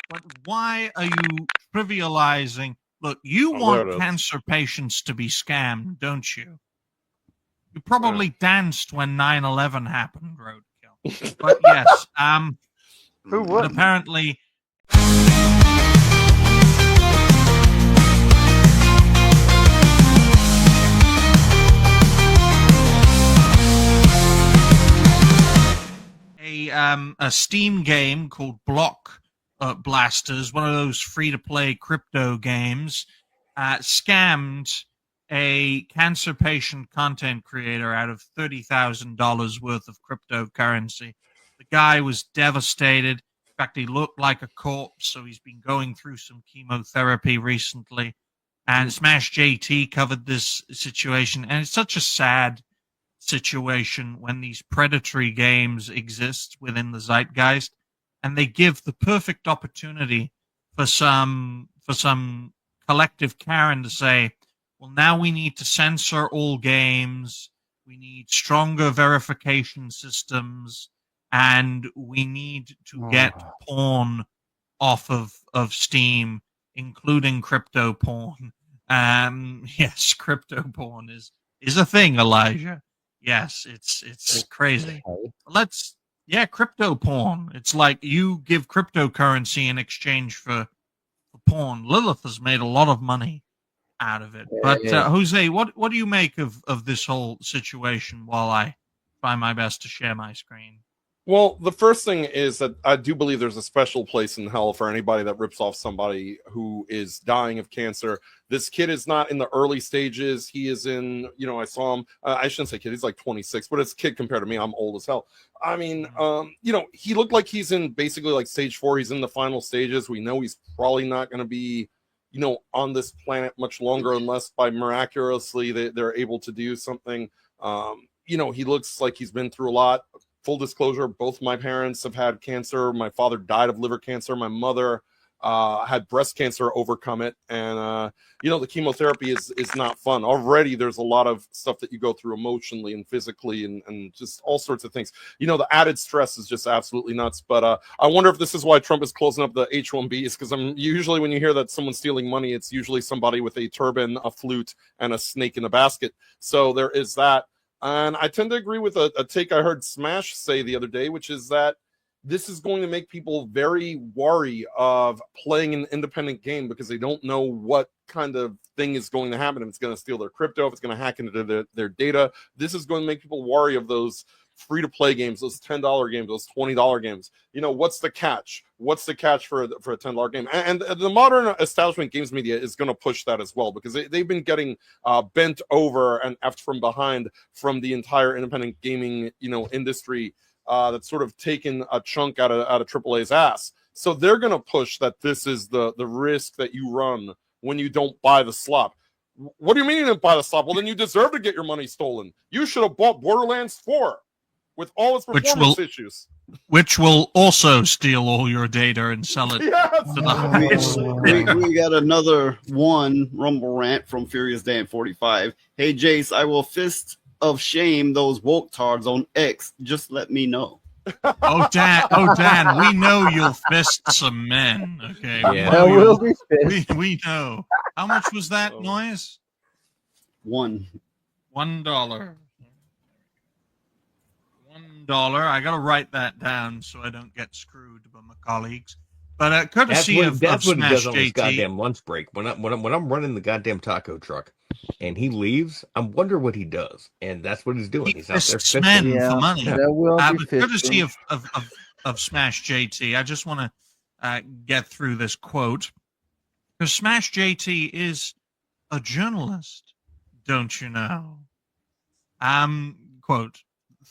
But why are you trivializing? Look, you want cancer patients to be scammed, don't you? You probably danced when 9/11 happened, Roadkill. But yes, Who but would? apparently. A Steam game called Block Blasters, one of those free-to-play crypto games, scammed a cancer patient content creator out of $30,000 worth of cryptocurrency. The guy was devastated. In fact, he looked like a corpse, so he's been going through some chemotherapy recently. And Smash JT covered this situation, and it's such a sad situation when these predatory games exist within the zeitgeist, and they give the perfect opportunity for some collective Karen to say, well, now we need to censor all games, we need stronger verification systems, and we need to get porn off of Steam, including crypto porn. Yes, crypto porn is a thing, Elijah. Yes, it's crazy. Crypto porn. It's like you give cryptocurrency in exchange for porn. Lilith has made a lot of money out of it. But Jose, what do you make of this whole situation while I try my best to share my screen? Well, the first thing is that I do believe there's a special place in hell for anybody that rips off somebody who is dying of cancer. This kid is not in the early stages. He is in, I saw him. I shouldn't say kid. He's like 26, but it's kid compared to me. I'm old as hell. I mean, he looked like he's in basically like stage 4. He's in the final stages. We know he's probably not going to be, on this planet much longer unless by miraculously they're able to do something. He looks like he's been through a lot. Full disclosure, both my parents have had cancer. My father died of liver cancer. My mother had breast cancer, overcome it. And, the chemotherapy is not fun. Already there's a lot of stuff that you go through emotionally and physically and just all sorts of things. The added stress is just absolutely nuts. But I wonder if this is why Trump is closing up the H-1Bs, because usually when you hear that someone's stealing money, it's usually somebody with a turban, a flute, and a snake in a basket. So there is that. And I tend to agree with a take I heard Smash say the other day, which is that this is going to make people very wary of playing an independent game because they don't know what kind of thing is going to happen. If it's going to steal their crypto, if it's going to hack into their data. This is going to make people wary of those free-to-play games, those $10 games, those $20 games. What's the catch? What's the catch for a $10 game? And the modern establishment games media is going to push that as well, because they've been getting bent over and effed from behind from the entire independent gaming, industry that's sort of taken a chunk out of AAA's ass. So they're going to push that this is the risk that you run when you don't buy the slop. What do you mean you didn't buy the slop? Well, then you deserve to get your money stolen. You should have bought Borderlands 4. With all its performance issues. Which will also steal all your data and sell it to the highest. We got another one Rumble rant from Furious Dan 45. Hey, Jace, I will fist of shame those woke tards on X. Just let me know. Oh, Dan, we know you'll fist some men. Okay. Yeah, will be fist. We know. How much was that noise? $1. I gotta write that down so I don't get screwed by my colleagues. But courtesy of that's what he Smash does on JT. his goddamn lunch break. When I'm running the goddamn taco truck and he leaves, I wonder what he does, and that's what he's doing. He's out there fisting men for money. That will be but courtesy of Smash JT, I just want to get through this quote, because Smash JT is a journalist, don't you know? Quote.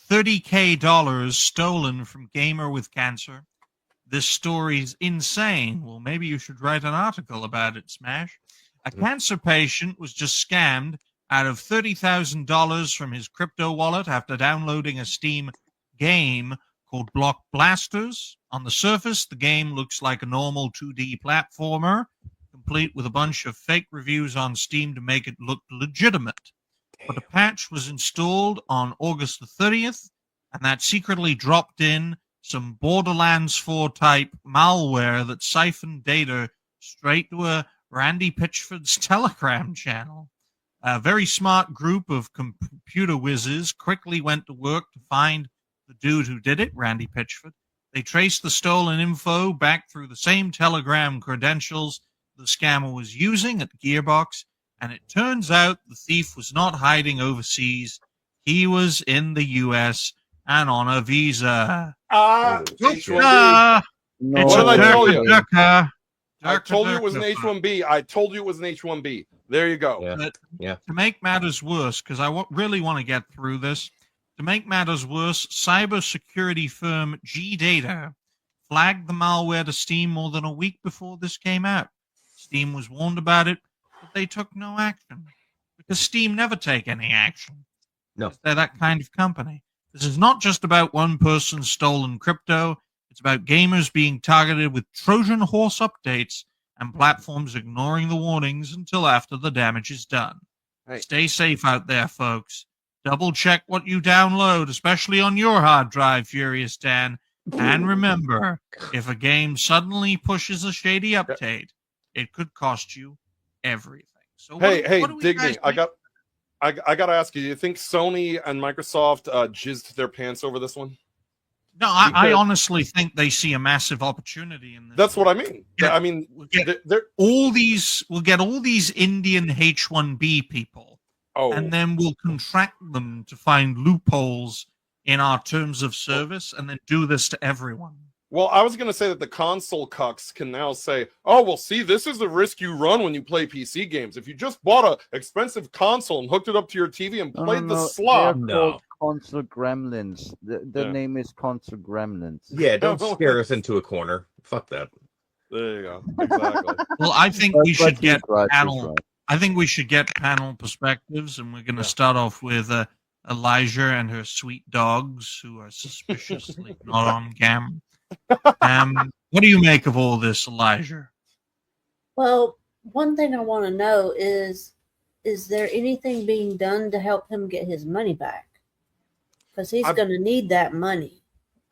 $30,000 stolen from gamer with cancer. This story's insane. Well, maybe you should write an article about it, Smash. A cancer patient was just scammed out of $30,000 from his crypto wallet after downloading a Steam game called Block Blasters. On the surface, the game looks like a normal 2D platformer, complete with a bunch of fake reviews on Steam to make it look legitimate. But a patch was installed on August the 30th, and that secretly dropped in some Borderlands 4 type malware that siphoned data straight to a Randy Pitchford's Telegram channel. A very smart group of computer whizzes quickly went to work to find the dude who did it, Randy Pitchford. They traced the stolen info back through the same Telegram credentials the scammer was using at Gearbox, and it turns out the thief was not hiding overseas. He was in the U.S. and on a visa. H1B. No. It's What a did I tell you? durka. I told you it was an H1B. I told you it was an H1B. There you go. Yeah. To make matters worse, because I really want to get through this, to make matters worse, cybersecurity firm G-Data flagged the malware to Steam more than a week before this came out. Steam was warned about it, but they took no action. Because Steam never take any action. No. They're that kind of company. This is not just about one person's stolen crypto. It's about gamers being targeted with Trojan horse updates and platforms ignoring the warnings until after the damage is done. Hey. Stay safe out there, folks. Double check what you download, especially on your hard drive, Furious Dan. And remember, if a game suddenly pushes a shady update, it could cost you everything. So Hey, what do we Digny, guys I think? gotta ask you. Do you think Sony and Microsoft jizzed their pants over this one? No, I because- honestly think they see a massive opportunity in this. That's what I mean. Yeah. I mean, We'll get they're all these Indian H-1B people, and then we'll contract them to find loopholes in our terms of service, and then do this to everyone. Well, I was going to say that the console cucks can now say, "Oh, well, see, this is the risk you run when you play PC games. If you just bought a expensive console and hooked it up to your TV and played the slop." They're No. called console gremlins. The Yeah. name is console gremlins. Yeah, don't scare us into a corner. Fuck that. There you go. Exactly. Well, I think But- we but should he's get right, he's panel. right. I think we should get panel perspectives, and we're going to Yeah. start off with Elijah and her sweet dogs, who are suspiciously not on camera. What do you make of all this, Elijah? Well, one thing I want to know is there anything being done to help him get his money back? Because he's I- going to need that money.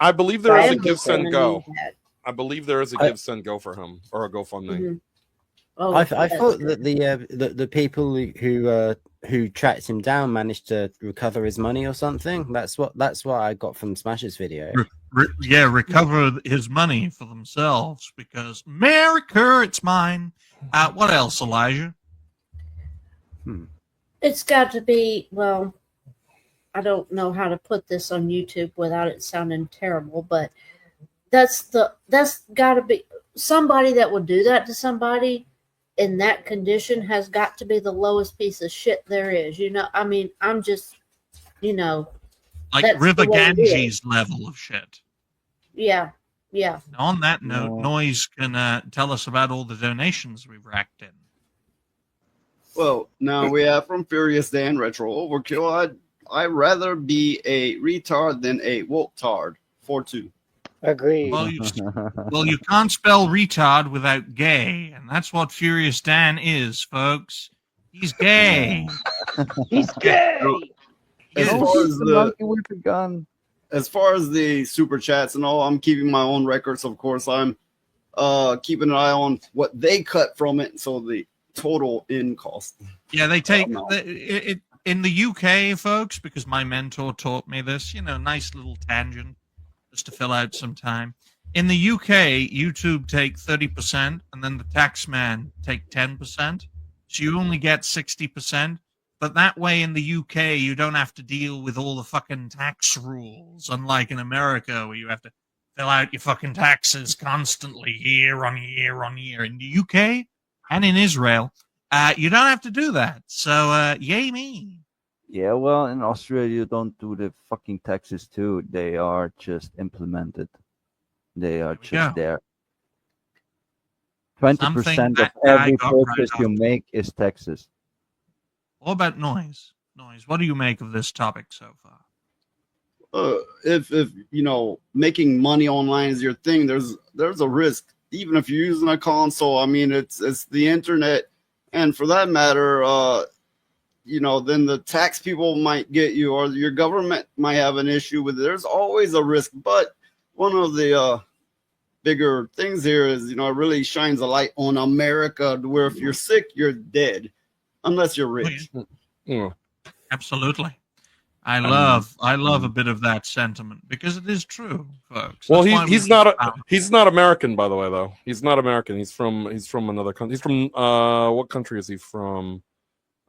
I believe there is a Family's give send gonna go. need that. I believe there is a I- give send go for him, or a GoFundMe. Mhm. Oh, I that's thought good. that the people who tracked him down managed to recover his money or something. That's what I got from Smash's video. Recover his money for themselves, because America, it's mine. What else, Elijah? It's got to be, well, I don't know how to put this on YouTube without it sounding terrible, but that's got to be somebody that would do that to somebody in that condition has got to be the lowest piece of shit there is. You know, I mean, I'm just, Like That's River the way it Ganges level of shit. yeah. On that note, No. Noise can tell us about all the donations we've racked in. Well, now we have from Furious Dan Retro Overkill. I'd rather be a retard than a woke-tard. 4-2. Agreed. Well, you can't spell retard without gay, and that's what Furious Dan is, folks. He's gay. He's gay. As Yes. far as the the monkey with the gun. as far as the super chats and all, I'm keeping my own records. Of course, I'm keeping an eye on what they cut from it, so the total in cost. Yeah, they take no. it in the UK, folks, because my mentor taught me this. Nice little tangent just to fill out some time. In the UK, YouTube take 30%, and then the tax man take 10%. So you only get 60%. But that way in the UK, you don't have to deal with all the fucking tax rules, unlike in America, where you have to fill out your fucking taxes constantly, year on year on year. In the UK and in Israel, you don't have to do that. So, yay me. Yeah, well, in Australia, you don't do the fucking taxes too. They are just implemented. They are we just go. there. 20% of that guy every got right purchase you off. make is taxes. What about Noise? Noise, what do you make of this topic so far? If making money online is your thing, there's a risk. Even if you're using a console, I mean, it's the internet, and for that matter, then the tax people might get you, or your government might have an issue with it. There's always a risk, but one of the bigger things here is, it really shines a light on America, where if you're sick, you're dead, unless you're rich. Yeah. Absolutely. I love a bit of that sentiment because it is true, folks. Well, That's why he's we not found- he's not American, by the way, though. He's not American. He's from another country. He's from what country is he from?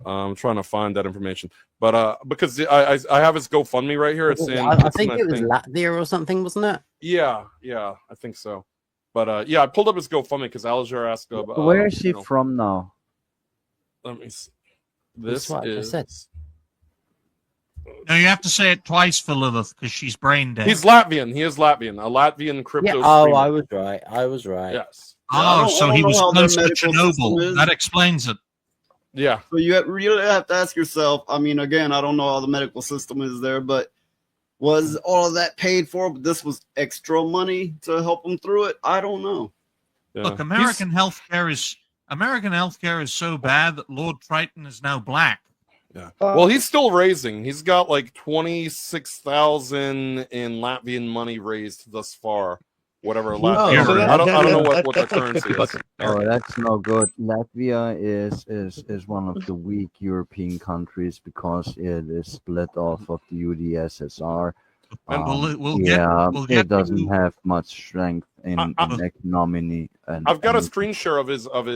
I'm trying to find that information, but because I have his GoFundMe right here. It's in. I think it was Latvia or something, wasn't it? Yeah, I think so. But yeah, I pulled up his GoFundMe because Alistair asked about. Where is he from now? Let me see. That's This what I is. said. No, you have to say it twice for Lilith because she's brain dead. He's Latvian. He is Latvian. A Latvian crypto. Yeah. Oh, streamer. I was right. Yes. Oh, so he was how their close to medical system Chernobyl. is. That explains it. Yeah. So you really have to ask yourself. I mean, again, I don't know how the medical system is there, but was all of that paid for? But this was extra money to help them through it. I don't know. Yeah. Look, American healthcare is so bad that Lord Triton is now black. Yeah. Well, he's still raising. He's got like 26,000 in Latvian money raised thus far. Whatever Latvia. so I don't know what the that's like currency 50 is. bucks. Oh, that's no good. Latvia is one of the weak European countries because it is split off of the UdSSR. And we'll yeah, get it doesn't to- have much strength in economy. And I've got a and- screen share of his of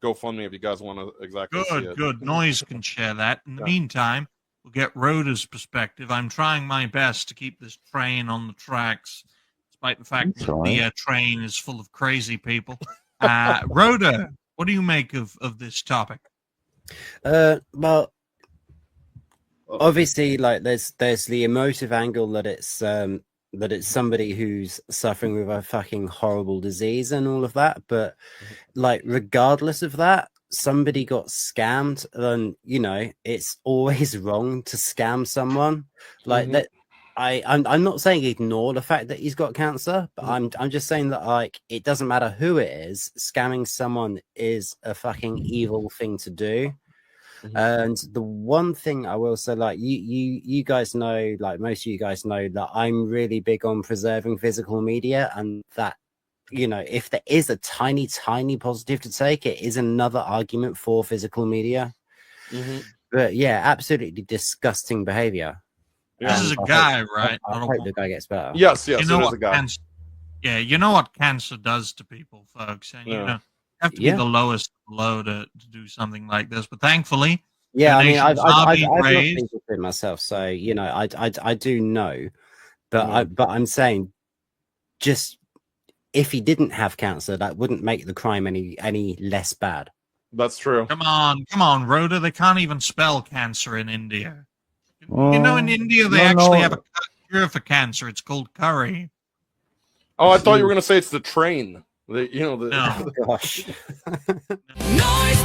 GoFundMe if you guys want to exactly see it. Good. Noise can share that. In the Yeah. meantime, we'll get Rhoda's perspective. I'm trying my best to keep this train on the tracks, despite the fact That's that all the right. train is full of crazy people. Rhoda, what do you make of this topic? Well, obviously, like there's the emotive angle that it's somebody who's suffering with a fucking horrible disease and all of that, but like regardless of that, somebody got scammed, and it's always wrong to scam someone like that. I'm not saying ignore the fact that he's got cancer, but I'm just saying that like it doesn't matter who it is, scamming someone is a fucking evil thing to do. And the one thing I will say, like you guys know, like most of you guys know, that I'm really big on preserving physical media, and that if there is a tiny positive to take, it is another argument for physical media. But yeah, absolutely disgusting behavior. This is a guy, right? I Not a hope woman. the guy gets better. Yes, You it know is what a guy. cancer, you know what cancer does to people, folks, and you Yeah. know, have to be Yeah. the lowest low to do something like this. But thankfully, Yeah, I mean, I've donations are being looked raised. into it myself, so I do know, but I'm saying, just if he didn't have cancer, that wouldn't make the crime any less bad. That's true. Come on, Rhoda. They can't even spell cancer in India. In India, they no, actually no. have a cure for cancer. It's called curry. Oh, I thought you were going to say it's the train. No. Oh, gosh. Noise